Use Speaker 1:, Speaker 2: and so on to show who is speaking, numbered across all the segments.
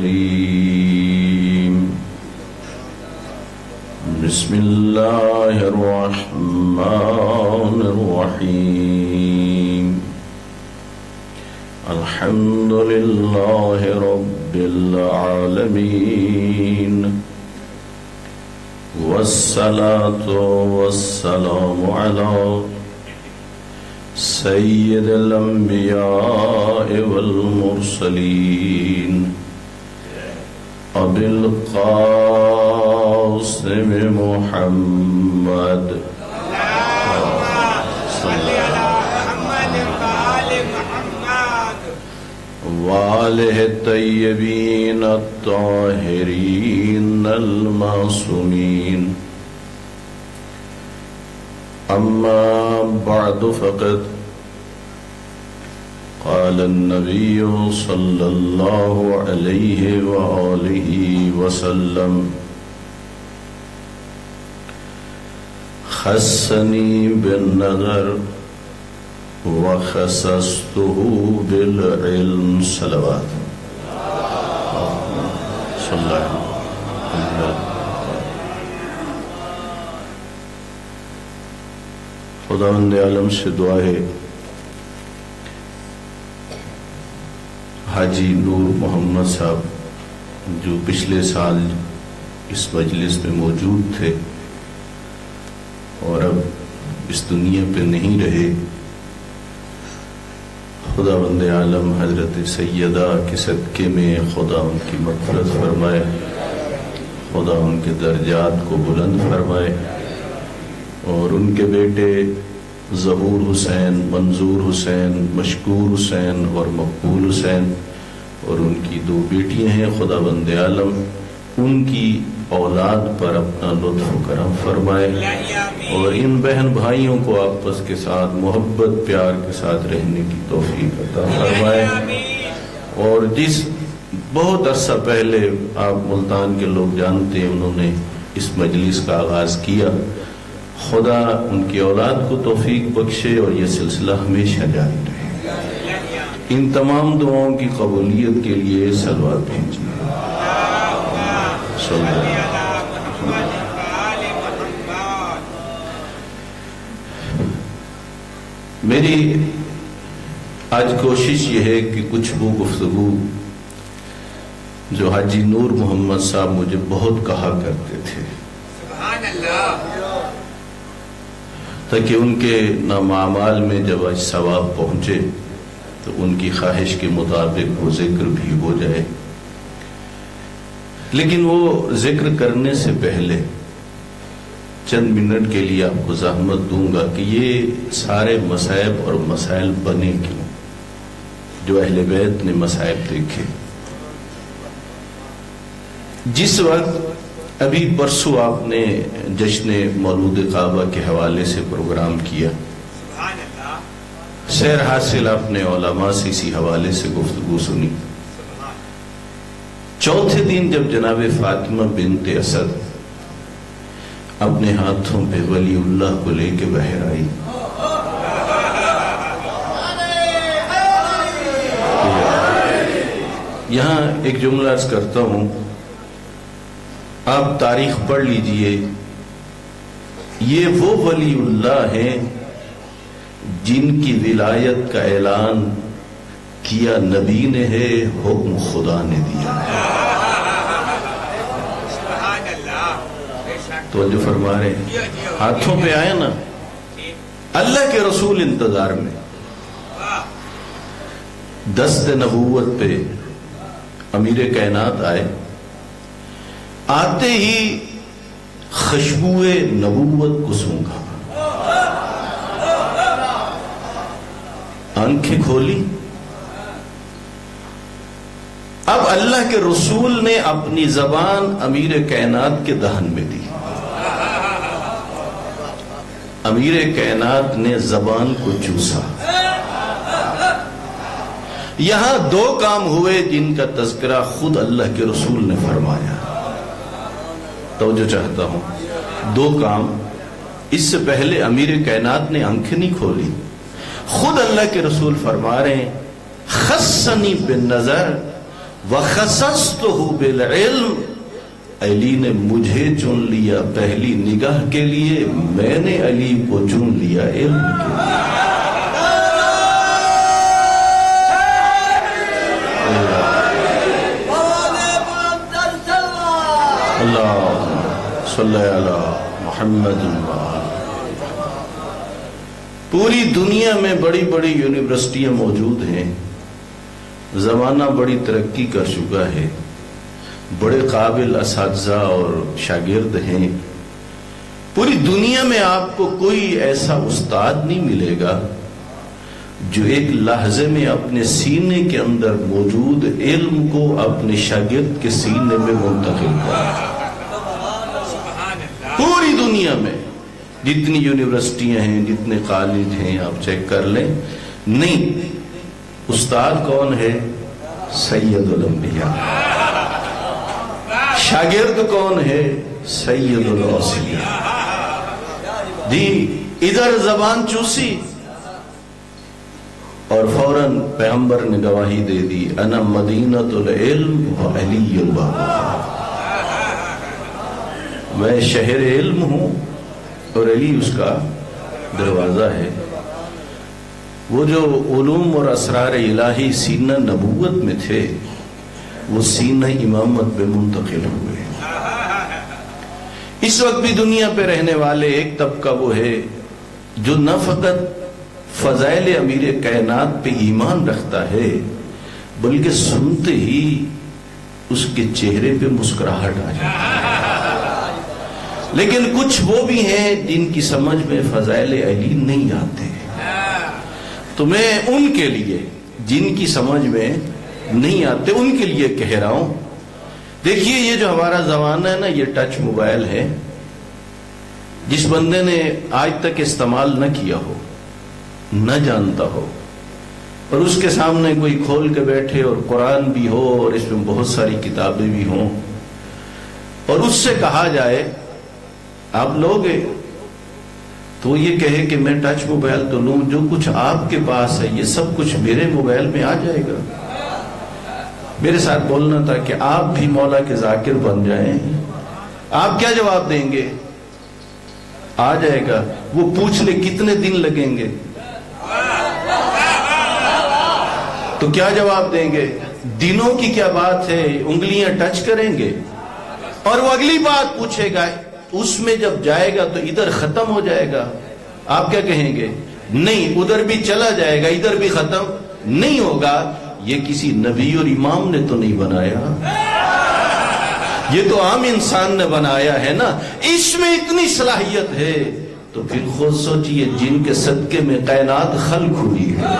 Speaker 1: الرجيم بسم الله الرحمن الرحيم الحمد لله رب العالمين والصلاة والسلام على سيد الأنبياء والمرسلين أبي القاسم محمد وآله الطيبين الطاهرين المعصومين أما بعد فقد قال النبي صلى الله عليه وآله وسلم خصني بالنظر وخصصته بالعلم صلوات صلى الله عليه وسلم. خداوند عالم سے دعا ہے حاجی نور محمد صاحب جو پچھلے سال اس مجلس میں موجود تھے اور اب اس دنیا پہ نہیں رہے، خداوند عالم حضرت سیدہ کے صدقے میں خدا ان کی مغفرت فرمائے، خدا ان کے درجات کو بلند فرمائے، اور ان کے بیٹے ظہور حسین، منظور حسین، مشکور حسین اور مقبول حسین اور ان کی دو بیٹیاں ہیں، خداوند عالم ان کی اولاد پر اپنا لطف و کرم فرمائے اور ان بہن بھائیوں کو آپس کے ساتھ محبت پیار کے ساتھ رہنے کی توفیق عطا فرمائے۔ اور جس بہت عرصہ پہلے آپ ملتان کے لوگ جانتے ہیں انہوں نے اس مجلس کا آغاز کیا، خدا ان کی اولاد کو توفیق بخشے اور یہ سلسلہ ہمیشہ جاری رہے۔ ان تمام دعاؤں کی قبولیت کے لیے صلوات بھیجیے۔ میری آج کوشش یہ ہے کہ کچھ وہ گفتگو جو حاجی نور محمد صاحب مجھے بہت کہا کرتے تھے تاکہ ان کے نام اعمال میں جب آج ثواب پہنچے تو ان کی خواہش کے مطابق وہ ذکر بھی ہو جائے، لیکن وہ ذکر کرنے سے پہلے چند منٹ کے لیے آپ کو زحمت دوں گا کہ یہ سارے مصائب اور مسائل بنے کیوں، جو اہل بیت نے مصائب دیکھے۔ جس وقت ابھی پرسوں آپ نے جشن مولود کعبہ کے حوالے سے پروگرام کیا، سیر حاصل آپ نے علماء سے اسی حوالے سے گفتگو سنی، چوتھے دن جب جناب فاطمہ بنت اسد اپنے ہاتھوں پہ ولی اللہ کو لے کے باہر آئی، یہاں ایک جملہ عرض کرتا ہوں، آپ تاریخ پڑھ لیجئے، یہ وہ ولی اللہ ہیں جن کی ولایت کا اعلان کیا نبی نے ہے، حکم خدا نے دیا ہے۔ تو جو فرما رہے ہیں ہاتھوں پہ آئے نا، اللہ کے رسول انتظار میں، دست نبوت پہ امیر کائنات آئے، آتے ہی خوشبوئے نبوت کو سونگھا، آنکھیں کھولی، اب اللہ کے رسول نے اپنی زبان امیر کائنات کے دہن میں دی، امیر کائنات نے زبان کو چوسا۔ یہاں دو کام ہوئے جن کا تذکرہ خود اللہ کے رسول نے فرمایا، توجہ چاہتا ہوں، دو کام۔ اس سے پہلے امیر کائنات نے آنکھیں نہیں کھولی، خود اللہ کے رسول فرما رہے ہیں خصنی بالنظر وَخَصَصْتُهُ بِالْعِلْمِ، علی نے مجھے چن لیا پہلی نگاہ کے لیے، میں نے علی کو چن لیا علم کے لیے۔ اللہم صلی علی محمد۔ پوری دنیا میں بڑی بڑی یونیورسٹیاں موجود ہیں، زمانہ بڑی ترقی کر چکا ہے، بڑے قابل اساتذہ اور شاگرد ہیں۔ پوری دنیا میں آپ کو کوئی ایسا استاد نہیں ملے گا جو ایک لحظے میں اپنے سینے کے اندر موجود علم کو اپنے شاگرد کے سینے میں منتقل کرے۔ پوری دنیا میں جتنی یونیورسٹیاں ہیں، جتنے کالج ہیں، آپ چیک کر لیں، نہیں۔ استاد کون ہے؟ سید الانبیاء۔ شاگرد کون ہے؟ سید الاوصیاء۔ جی ادھر زبان چوسی اور فوراً پیغمبر نے گواہی دے دی، انا مدینۃ العلم و علی الباب، میں شہر علم ہوں اور علی اس کا دروازہ ہے۔ وہ جو علوم اور اسرار الہی سینہ نبوت میں تھے، وہ سینہ امامت میں منتقل ہوئے۔ اس وقت بھی دنیا پہ رہنے والے ایک طبقہ وہ ہے جو نہ فقط فضائل امیر کائنات پہ ایمان رکھتا ہے، بلکہ سنتے ہی اس کے چہرے پہ مسکراہٹ آ جاتی ہے۔ لیکن کچھ وہ بھی ہیں جن کی سمجھ میں فضائل علی نہیں آتے، تو میں ان کے لیے جن کی سمجھ میں نہیں آتے ان کے لیے کہہ رہا ہوں، دیکھیے یہ جو ہمارا زمانہ ہے نا، یہ ٹچ موبائل ہے۔ جس بندے نے آج تک استعمال نہ کیا ہو، نہ جانتا ہو، اور اس کے سامنے کوئی کھول کے بیٹھے اور قرآن بھی ہو اور اس میں بہت ساری کتابیں بھی ہوں، اور اس سے کہا جائے آپ لوگے، تو یہ کہے کہ میں ٹچ موبائل تو لوں، جو کچھ آپ کے پاس ہے یہ سب کچھ میرے موبائل میں آ جائے گا۔ میرے ساتھ بولنا تھا کہ آپ بھی مولا کے ذاکر بن جائیں، آپ کیا جواب دیں گے؟ آ جائے گا۔ وہ پوچھ لے کتنے دن لگیں گے تو کیا جواب دیں گے؟ دنوں کی کیا بات ہے، انگلیاں ٹچ کریں گے۔ اور وہ اگلی بات پوچھے گا، اس میں جب جائے گا تو ادھر ختم ہو جائے گا، آپ کیا کہیں گے؟ نہیں، ادھر بھی چلا جائے گا، ادھر بھی ختم نہیں ہوگا۔ یہ کسی نبی اور امام نے تو نہیں بنایا، یہ تو عام انسان نے بنایا ہے نا۔ اس میں اتنی صلاحیت ہے تو پھر خود سوچئے جن کے صدقے میں کائنات خلق ہوئی ہے۔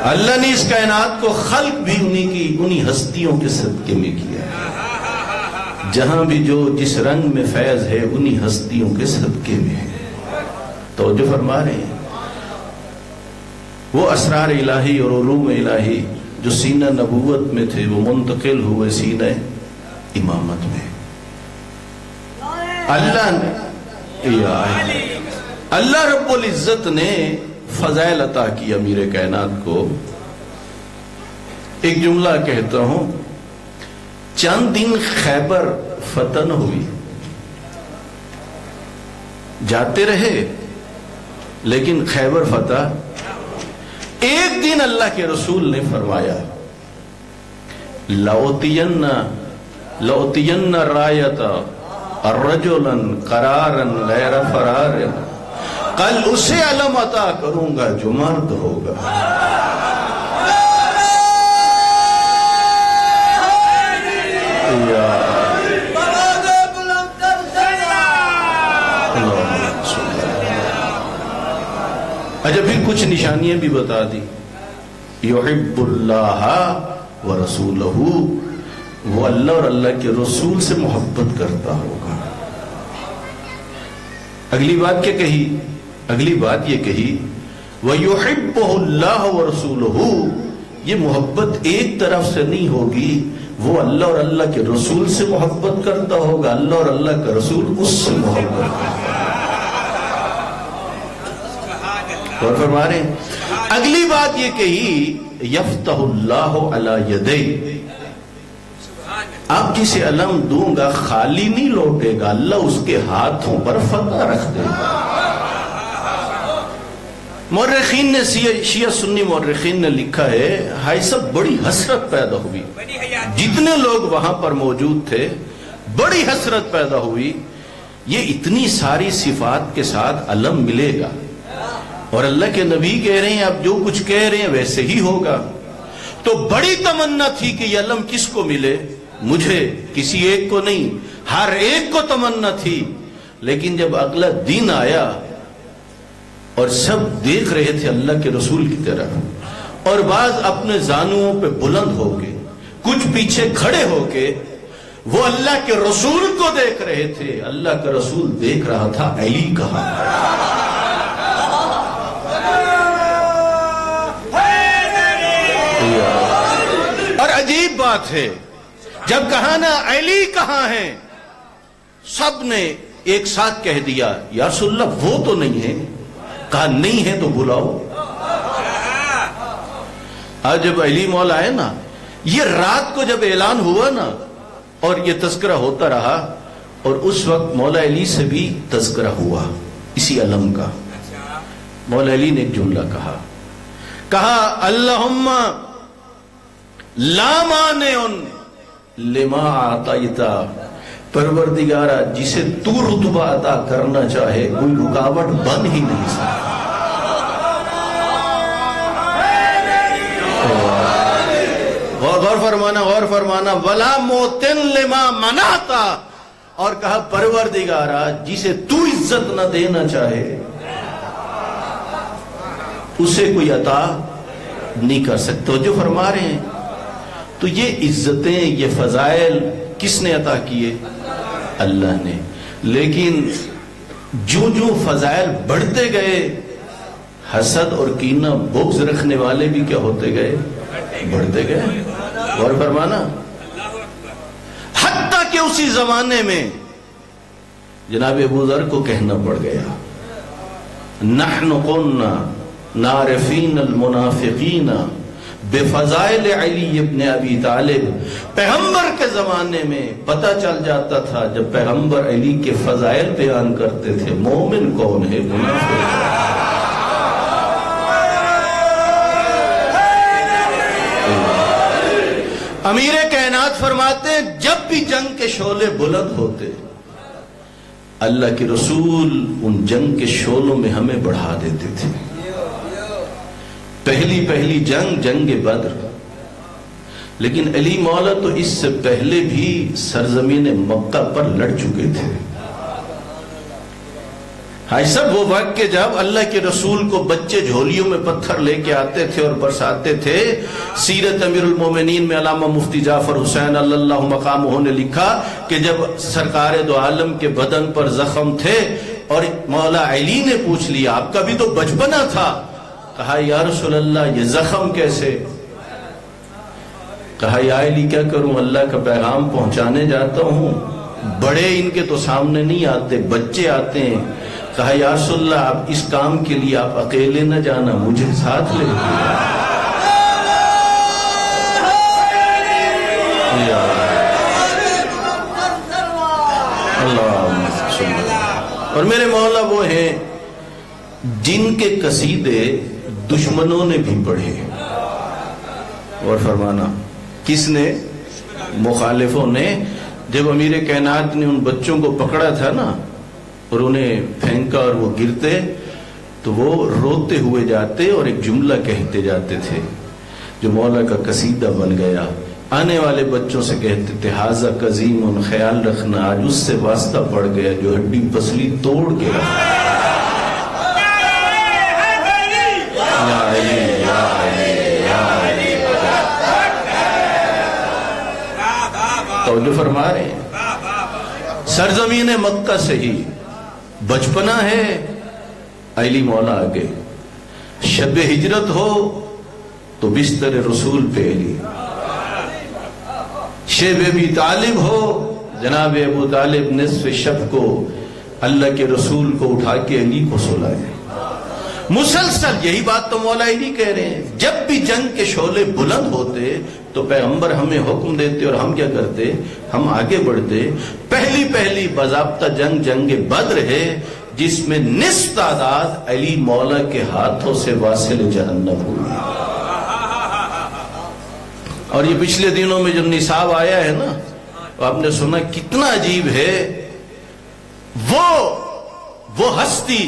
Speaker 1: اللہ نے اس کائنات کو خلق بھی انہی ہستیوں کے صدقے میں کیا ہے۔ جہاں بھی جو جس رنگ میں فیض ہے انہی ہستیوں کے صدقے میں ہے۔ توجہ فرما رہے ہیں؟ وہ اسرار الہی اور علوم الہی جو سینہ نبوت میں تھے وہ منتقل ہوئے سینہ امامت میں۔ اللہ رب العزت نے فضائل عطا کی امیر کائنات کو۔ ایک جملہ کہتا ہوں، چند دن خیبر فتح نہ ہوئی، جاتے رہے لیکن خیبر فتح۔ ایک دن اللہ کے رسول نے فرمایا، لَأُوتِيَنَّ الرَّایَةَ رَجُلًا قَرَارًا غَیْرَ فَرَارٍ، کل اسے علم عطا کروں گا جو مرد ہوگا۔ اچھا پھر کچھ نشانیاں بھی بتا دی، یحب اللہ ورسولہ، وہ اللہ اور اللہ کے رسول سے محبت کرتا ہوگا۔ اگلی بات کیا کہی؟ اگلی بات یہ کہی، وَيُحِبُّهُ اللَّهُ وَرَسُولُهُ، یہ محبت ایک طرف سے نہیں ہوگی، وہ اللہ اور اللہ کے رسول سے محبت کرتا ہوگا، اللہ اور اللہ کا رسول اس سے محبت کرتا ہوگا۔ اور فرما رہے ہیں اگلی بات یہ کہی، یفتح اللہ علی یدی، اب جسے علم دوں گا خالی نہیں لوٹے گا، اللہ اس کے ہاتھوں پر فتح رکھ دے گا۔ مورخین نے شیعہ سنی مورخین نے لکھا ہے، ہائی سب بڑی حسرت پیدا ہوئی، جتنے لوگ وہاں پر موجود تھے بڑی حسرت پیدا ہوئی، یہ اتنی ساری صفات کے ساتھ علم ملے گا، اور اللہ کے نبی کہہ رہے ہیں اب جو کچھ کہہ رہے ہیں ویسے ہی ہوگا۔ تو بڑی تمنا تھی کہ یہ علم کس کو ملے، مجھے، کسی ایک کو نہیں، ہر ایک کو تمنا تھی۔ لیکن جب اگلا دن آیا اور سب دیکھ رہے تھے اللہ کے رسول کی طرف، اور بعض اپنے زانوؤں پہ بلند ہو کے، کچھ پیچھے کھڑے ہو کے وہ اللہ کے رسول کو دیکھ رہے تھے، اللہ کا رسول دیکھ رہا تھا علی کہاں۔ اور عجیب بات ہے، جب کہا نا علی کہاں ہیں، سب نے ایک ساتھ کہہ دیا یا رسول اللہ وہ تو نہیں ہے، کہا نہیں ہے تو بلاؤ۔ آج جب علی مولا آئے نا، یہ رات کو جب اعلان ہوا نا اور یہ تذکرہ ہوتا رہا، اور اس وقت مولا علی سے بھی تذکرہ ہوا اسی علم کا۔ مولا علی نے ایک جملہ کہا اللہم لا مانع لما عطیتا، پروردگارہ جسے تو رتبہ عطا کرنا چاہے کوئی رکاوٹ بن ہی نہیں سکتا۔ غور فرمانا ولا موتن لما منعتا، اور کہا پروردگارہ جسے تو عزت نہ دینا چاہے اسے کوئی عطا نہیں کر سکتا۔ جو فرما رہے ہیں تو یہ عزتیں، یہ فضائل کس نے عطا کیے؟ اللہ نے۔ لیکن جو فضائل بڑھتے گئے، حسد اور کینہ بغض رکھنے والے بھی کیا ہوتے گئے؟ بڑھتے گئے۔ غور فرمانا، حتیٰ کہ اسی زمانے میں جناب ابو ذر کو کہنا پڑ گیا نحن قلنا نعرفین المنافقین بفضائل علی ابن ابی طالب۔ پیغمبر کے زمانے میں پتہ چل جاتا تھا جب پیغمبر علی کے فضائل بیان کرتے تھے، مومن کون ہے منافق۔ امیر کائنات فرماتے ہیں جب بھی جنگ کے شعلے بلند ہوتے، اللہ کے رسول ان جنگ کے شعلوں میں ہمیں بڑھا دیتے تھے۔ پہلی جنگ بدر، لیکن علی مولا تو اس سے پہلے بھی سرزمین مکہ پر لڑ چکے تھے۔ ہائی سب وہ وقت کے جب اللہ کے رسول کو بچے جھولیوں میں پتھر لے کے آتے تھے اور برساتے تھے۔ سیرت امیر المومنین میں علامہ مفتی جعفر حسین اللہ مقامہ نے لکھا کہ جب سرکار دو عالم کے بدن پر زخم تھے اور مولا علی نے پوچھ لیا آپ کا بھی تو بچپنا تھا، کہا یا رسول اللہ یہ زخم کیسے؟ کہا یا علی کیا کروں، اللہ کا پیغام پہنچانے جاتا ہوں، بڑے ان کے تو سامنے نہیں آتے، بچے آتے ہیں۔ کہا یا رسول اللہ آپ اس کام کے لیے آپ اکیلے نہ جانا، مجھے ساتھ لے اور میرے مولا وہ ہیں جن کے قصیدے دشمنوں نے بھی پڑھے۔ اور فرمانا کس نے؟ مخالفوں نے۔ جب امیر کائنات نے ان بچوں کو پکڑا تھا نا اور انہیں پھینکا اور وہ گرتے تو وہ روتے ہوئے جاتے اور ایک جملہ کہتے جاتے تھے جو مولا کا قصیدہ بن گیا۔ آنے والے بچوں سے کہتے تھے حاذا قزیم، خیال رکھنا آج اس سے واسطہ پڑ گیا جو ہڈی پسلی توڑ کے رکھا۔ توجہ فرما رہے ہیں، سرزمین مکہ سے ہی بچپنا ہے، علی مولا آگے شب ہجرت ہو تو بستر رسول پہ علی، شیب ابی طالب ہو جناب ابو طالب نصف شب کو اللہ کے رسول کو اٹھا کے علی کو سلائے۔ مسلسل یہی بات تو مولا علی کہہ رہے ہیں، جب بھی جنگ کے شعلے بلند ہوتے تو پیغمبر ہمیں حکم دیتے اور ہم کیا کرتے؟ ہم آگے بڑھتے۔ پہلی باضابطہ جنگ جنگ بدر ہے، جس میں نصف تعداد علی مولا کے ہاتھوں سے واصل جہنم ہوئی۔ اور یہ پچھلے دنوں میں جو نصاب آیا ہے نا، آپ نے سنا کتنا عجیب ہے۔ وہ ہستی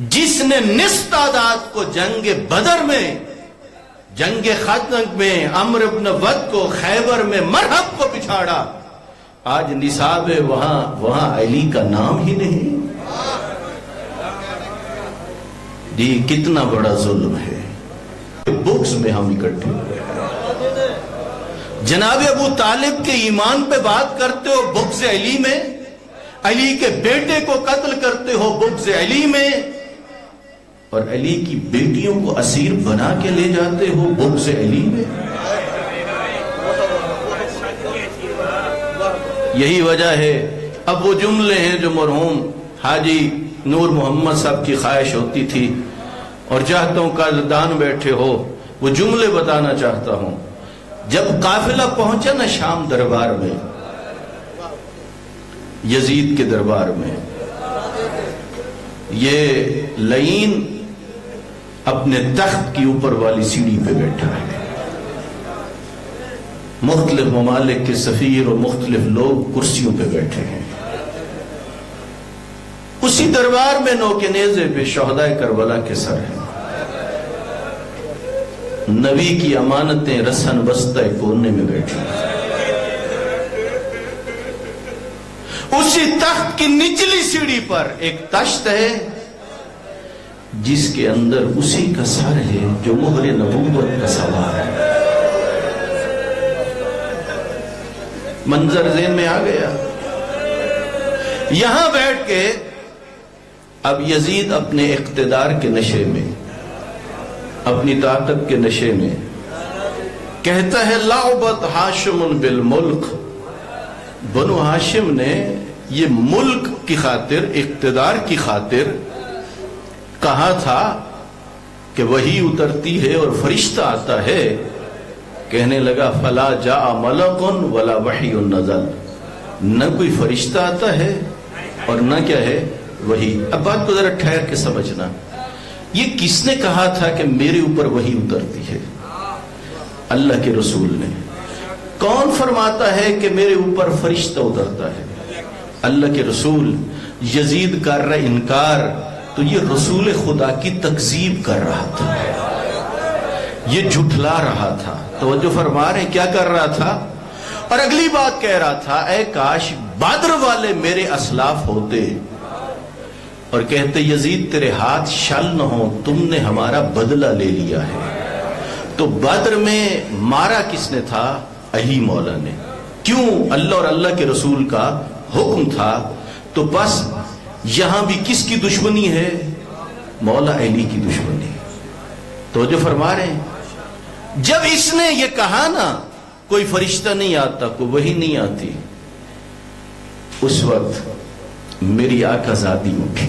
Speaker 1: جس نے نصف تعداد کو جنگ بدر میں، جنگ خندق میں عمرو بن ود کو خیبر میں مرہب کو پچھاڑا، آج نصاب ہے وہاں علی کا نام ہی نہیں۔ جی کتنا بڑا ظلم ہے۔ بکس میں ہم اکٹھے ہوئے ہیں، جناب ابو طالب کے ایمان پہ بات کرتے ہو بغض علی میں، علی کے بیٹے کو قتل کرتے ہو بغض علی میں، اور علی کی بیٹیوں کو اسیر بنا کے لے جاتے ہو بغض علی میں۔ یہی وجہ ہے اب وہ جملے ہیں جو مرحوم حاجی نور محمد صاحب کی خواہش ہوتی تھی، اور چاہتا ہوں قدردان بیٹھے ہو وہ جملے بتانا چاہتا ہوں۔ جب قافلہ پہنچا نا شام دربار میں، یزید کے دربار میں، یہ لعین اپنے تخت کی اوپر والی سیڑھی پہ بیٹھا ہے، مختلف ممالک کے سفیر اور مختلف لوگ کرسیوں پہ بیٹھے ہیں۔ اسی دربار میں نوکے نیزے پہ شہدائے کربلا کے سر ہیں، نبی کی امانتیں رسن بستہ کونے میں بیٹھی ہیں۔ اسی تخت کی نچلی سیڑھی پر ایک تشت ہے جس کے اندر اسی کا سر ہے جو مہر نبوت کا سوار ہے۔ منظر ذہن میں آ گیا۔ یہاں بیٹھ کے اب یزید اپنے اقتدار کے نشے میں، اپنی طاقت کے نشے میں کہتا ہے لعبت ہاشم بالملک، بنو ہاشم نے یہ ملک کی خاطر، اقتدار کی خاطر کہا تھا کہ وحی اترتی ہے اور فرشتہ آتا ہے، کہنے لگا فلا جاء ملک ولا وحی نزل، نہ کوئی فرشتہ آتا ہے اور نہ کیا ہے وحی۔ اب بات کو ذرا ٹھہر کے سمجھنا، یہ کس نے کہا تھا کہ میرے اوپر وحی اترتی ہے؟ اللہ کے رسول نے۔ کون فرماتا ہے کہ میرے اوپر فرشتہ اترتا ہے؟ اللہ کے رسول۔ یزید کر رہا انکار تو یہ رسول خدا کی تکذیب کر رہا تھا، یہ جھٹلا رہا تھا۔ توجہ فرما رہے ہیں کیا کر رہا تھا؟ اور اگلی بات کہہ رہا تھا اے کاش بدر والے میرے اسلاف ہوتے اور کہتے یزید تیرے ہاتھ شل نہ ہو، تم نے ہمارا بدلہ لے لیا ہے۔ تو بدر میں مارا کس نے تھا؟ علی مولا نے۔ کیوں؟ اللہ اور اللہ کے رسول کا حکم تھا۔ تو بس یہاں بھی کس کی دشمنی ہے؟ مولا علی کی دشمنی۔ تو جو فرما رہے ہیں جب اس نے یہ کہا نا کوئی فرشتہ نہیں آتا، کوئی وحی نہیں آتی، اس وقت میری آقا ذاتی اٹھی۔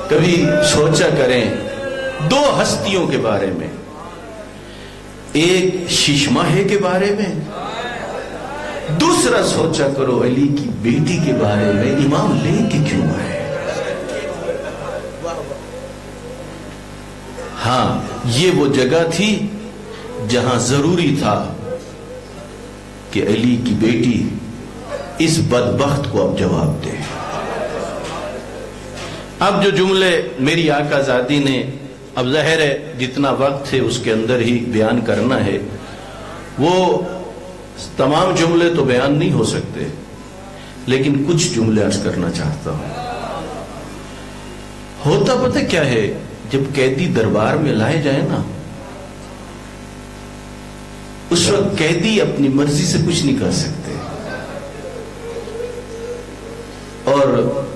Speaker 1: کبھی سوچا کریں دو ہستیوں کے بارے میں، ایک ششماہے کے بارے میں، دوسرا سوچا کرو علی کی بیٹی کے بارے میں، امام لے کے کیوں آئے؟ ہاں یہ وہ جگہ تھی جہاں ضروری تھا کہ علی کی بیٹی اس بدبخت کو اب جواب دے۔ اب جو جملے میری آقا زادی نے، اب ظاہر ہے جتنا وقت ہے اس کے اندر ہی بیان کرنا ہے، وہ تمام جملے تو بیان نہیں ہو سکتے، لیکن کچھ جملے عرض کرنا چاہتا ہوں۔ ہوتا پتہ کیا ہے؟ جب قیدی دربار میں لائے جائیں نا، اس وقت قیدی اپنی مرضی سے کچھ نہیں کر سکتے،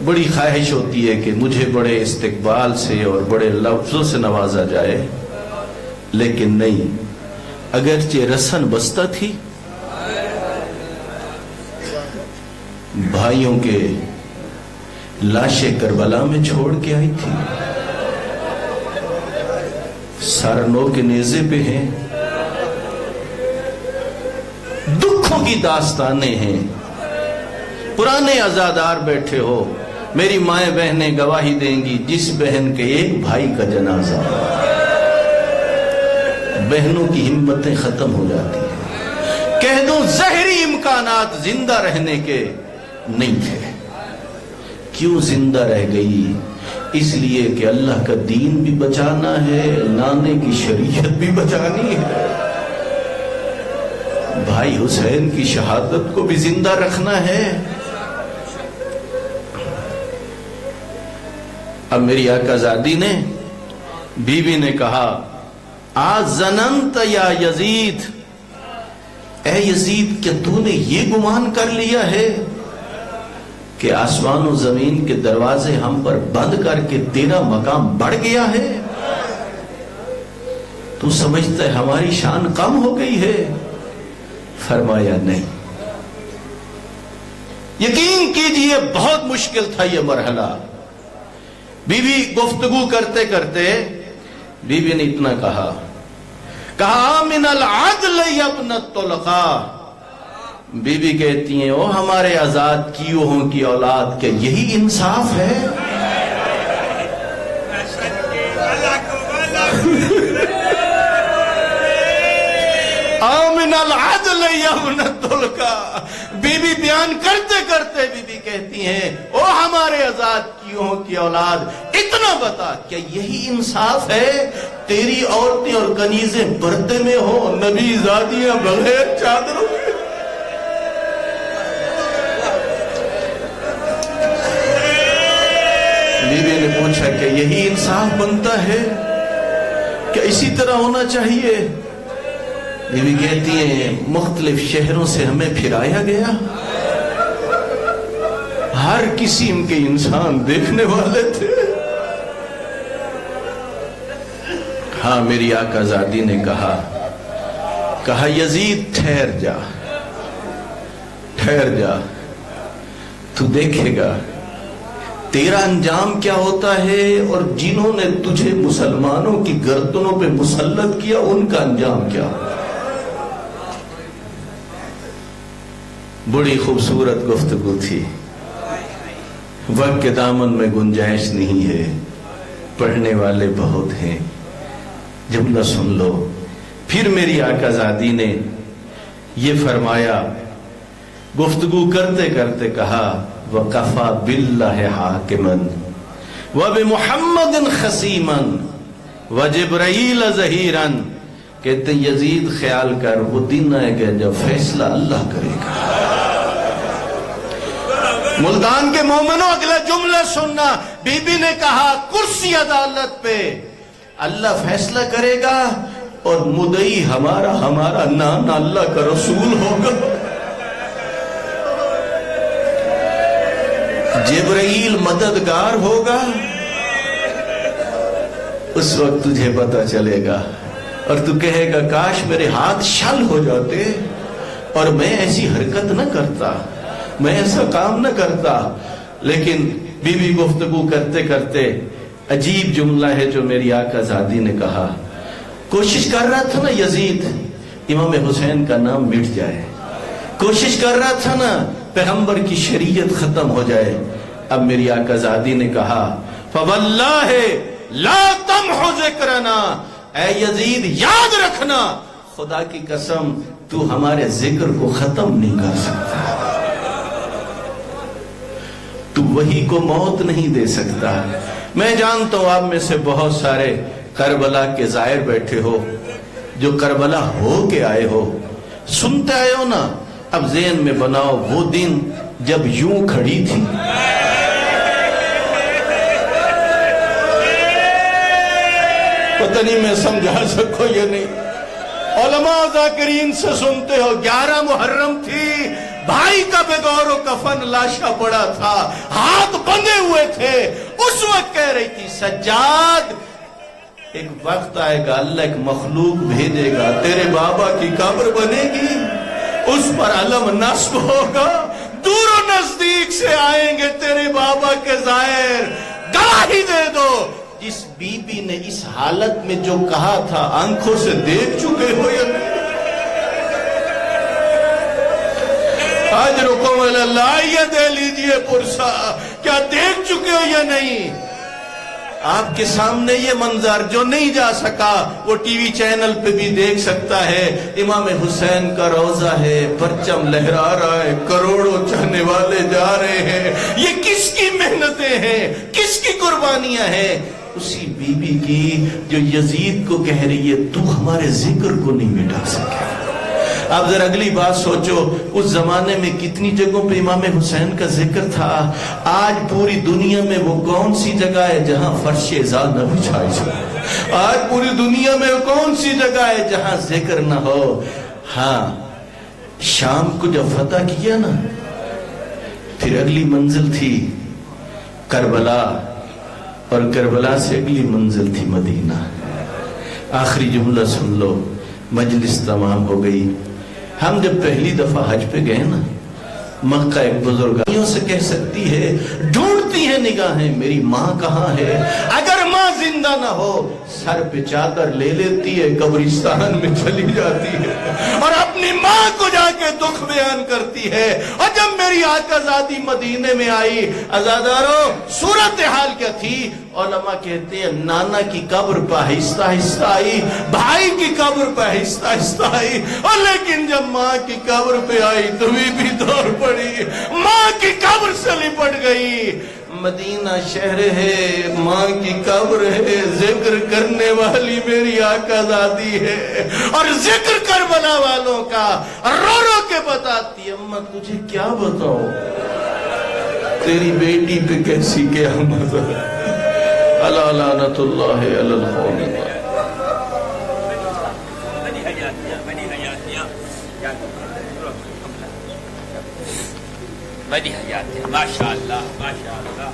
Speaker 1: بڑی خواہش ہوتی ہے کہ مجھے بڑے استقبال سے اور بڑے لفظوں سے نوازا جائے، لیکن نہیں، اگرچہ رسن بستہ تھی، بھائیوں کے لاشیں کربلا میں چھوڑ کے آئی تھی، سارنوں کے نیزے پہ ہیں، دکھوں کی داستانیں ہیں، پرانے عزادار بیٹھے ہو، میری مائیں بہنیں گواہی دیں گی، جس بہن کے ایک بھائی کا جنازہ، بہنوں کی ہمتیں ختم ہو جاتی ہیں۔ کہہ دوں ظاہری امکانات زندہ رہنے کے نہیں تھے، کیوں زندہ رہ گئی؟ اس لیے کہ اللہ کا دین بھی بچانا ہے، نانے کی شریعت بھی بچانی ہے، بھائی حسین کی شہادت کو بھی زندہ رکھنا ہے۔ اب میری آقا زادی نے، بیوی نے کہا، آج ظننت یا یزید، اے یزید، کیا تو نے یہ گمان کر لیا ہے کہ آسمان و زمین کے دروازے ہم پر بند کر کے تیرا مقام بڑھ گیا ہے؟ تو سمجھتا ہے ہماری شان کم ہو گئی ہے؟ فرمایا نہیں، یقین کیجئے بہت مشکل تھا یہ مرحلہ۔ بی بی گفتگو کرتے کرتے بی بی نے اتنا کہا من العدل یا ابن الطلقاء، بی بی کہتی ہیں، او ہمارے آزاد کیوہوں کی اولاد، کہ یہی انصاف ہے؟ من العدل یا ابن الطلقاء، بی بی بیان کرتے کرتے بی بی کہتی ہیں، او ہمارے آزاد کیوہوں کی اولاد، اتنا بتا، کیا یہی انصاف ہے؟ تیری عورتیں اور کنیزیں پردے میں ہو، نبی زادیاں بغیر چادروں کے۔ بی بی نے پوچھا کہ یہی انصاف بنتا ہے؟ کیا اسی طرح ہونا چاہیے؟ بی بی کہتی ہیں، مختلف شہروں سے ہمیں پھرایا گیا، ہر قسم کے انسان دیکھنے والے تھے۔ ہاں میری آقا زادی نے کہا یزید ٹھہر جا، ٹھہر جا، تو دیکھے گا تیرا انجام کیا ہوتا ہے، اور جنہوں نے تجھے مسلمانوں کی گردنوں پہ مسلط کیا ان کا انجام کیا۔ بڑی خوبصورت گفتگو تھی، وقت کے دامن میں گنجائش نہیں ہے، پڑھنے والے بہت ہیں، جملہ سن لو۔ پھر میری آقا زادی نے یہ فرمایا، گفتگو کرتے کرتے کہا، وَقَفَى بِاللَّهِ حَاكِمًا وَبِمُحَمَّدٍ خَصِيمًا وَجِبْرَئِيلَ ظَهِيرًا، کہتے ہیں یزید خیال کر، وہ دن آئے گا جب فیصلہ اللہ کرے گا۔ ملتان کے مومنوں اگلا جملہ سننا، بی بی نے کہا کرسی عدالت پہ اللہ فیصلہ کرے گا، اور مدعی ہمارا نام اللہ کا رسول ہوگا۔ جبرائیل مددگار ہوگا، اس وقت تجھے پتا چلے گا، اور تو کہے گا کاش میرے ہاتھ شل ہو جاتے اور میں ایسی حرکت نہ کرتا، میں ایسا کام نہ کرتا۔ لیکن بی بی گفتگو کرتے کرتے عجیب جملہ ہے جو میری آقا زادی نے کہا، کوشش کر رہا تھا نا یزید امام حسین کا نام مٹ جائے، کوشش کر رہا تھا نا پیغمبر کی شریعت ختم ہو جائے۔ اب میری آقا زادی نے کہا، فَوَاللَّهِ لَا تَمْحُ ذِكْرَنَا، اے یزید یاد رکھنا، خدا کی قسم تو ہمارے ذکر کو ختم نہیں کر سکتا، تو وہی کو موت نہیں دے سکتا۔ میں جانتا ہوں آپ میں سے بہت سارے کربلا کے زائر بیٹھے ہو، جو کربلا ہو کے آئے ہو، سنتے آئے ہو نا، اب ذہن میں بناؤ وہ دن جب یوں کھڑی تھی، پتہ نہیں میں سمجھا سکو یا نہیں، علماء ذاکرین سے سنتے ہو 11 محرم تھی، بھائی کا بغور و کفن لاشا پڑا تھا، ہاتھ بندھے ہوئے تھے، اس وقت کہہ رہی تھی سجاد ایک وقت آئے گا اللہ ایک مخلوق بھیجے گا، تیرے بابا کی قبر بنے گی، اس پر علم نصب ہوگا، دور و نزدیک سے آئیں گے تیرے بابا کے زائر، گواہی دے دو۔ جس بی بی نے اس حالت میں جو کہا تھا آنکھوں سے دیکھ چکے ہو یا نہیں؟ اجرکم علی اللہ، یہ دے لیجئے پرسا، کیا دیکھ چکے ہو یا نہیں؟ آپ کے سامنے یہ منظر جو نہیں جا سکا وہ ٹی وی چینل پہ بھی دیکھ سکتا ہے، امام حسین کا روضہ ہے، پرچم لہرا رہا ہے، کروڑوں چاہنے والے جا رہے ہیں، یہ کس کی محنتیں ہیں، کس کی قربانیاں ہیں؟ اسی بی بی کی جو یزید کو کہہ رہی ہے تو ہمارے ذکر کو نہیں مٹا سکے۔ آپ ذرا اگلی بات سوچو، اس زمانے میں کتنی جگہوں پہ امام حسین کا ذکر تھا، آج پوری دنیا میں وہ کون سی جگہ ہے جہاں فرش ازا نہ بچھائی جائے؟ آج پوری دنیا میں وہ کون سی جگہ ہے جہاں ذکر نہ ہو؟ ہاں، شام کو جب فتح کیا نا، پھر اگلی منزل تھی کربلا، اور کربلا سے اگلی منزل تھی مدینہ۔ آخری جملہ سن لو، مجلس تمام ہو گئی۔ ہم جب پہلی دفعہ حج پہ گئے نا، مکہ ایک بزرگوں سے کہہ سکتی ہے، ڈھونڈتی ہیں نگاہیں میری ماں کہاں ہے؟ اگر ماں زندہ نہ ہو سر پہ چادر لے لیتی ہے، قبرستان میں چلی جاتی ہے اور اپنی ماں کو جا کے دکھ بیان کرتی ہے۔ اور جب میری آقا زادی مدینے میں آئی، عزاداروں صورتحال کیا تھی؟ علماء کہتے ہیں نانا کی قبر پہ آہستہ آہستہ آئی، بھائی کی قبر پہ آہستہ آہستہ آئی، اور لیکن جب ماں کی قبر پہ آئی تو بھی دور پڑی، ماں کی قبر سے لپٹ گئی۔ مدینہ شہر ہے، ماں کی قبر ہے، ذکر کرنے والی میری آقا زادی ہے، اور ذکر کربلا والوں کا رو رو کے بتاتی ہے، اماں تجھے کیا بتاؤ تیری بیٹی پہ کیسی قیامت ہے، الا لعنت اللہ علی القوم۔
Speaker 2: بڑی حیات ہے، ماشاءاللہ ماشاءاللہ۔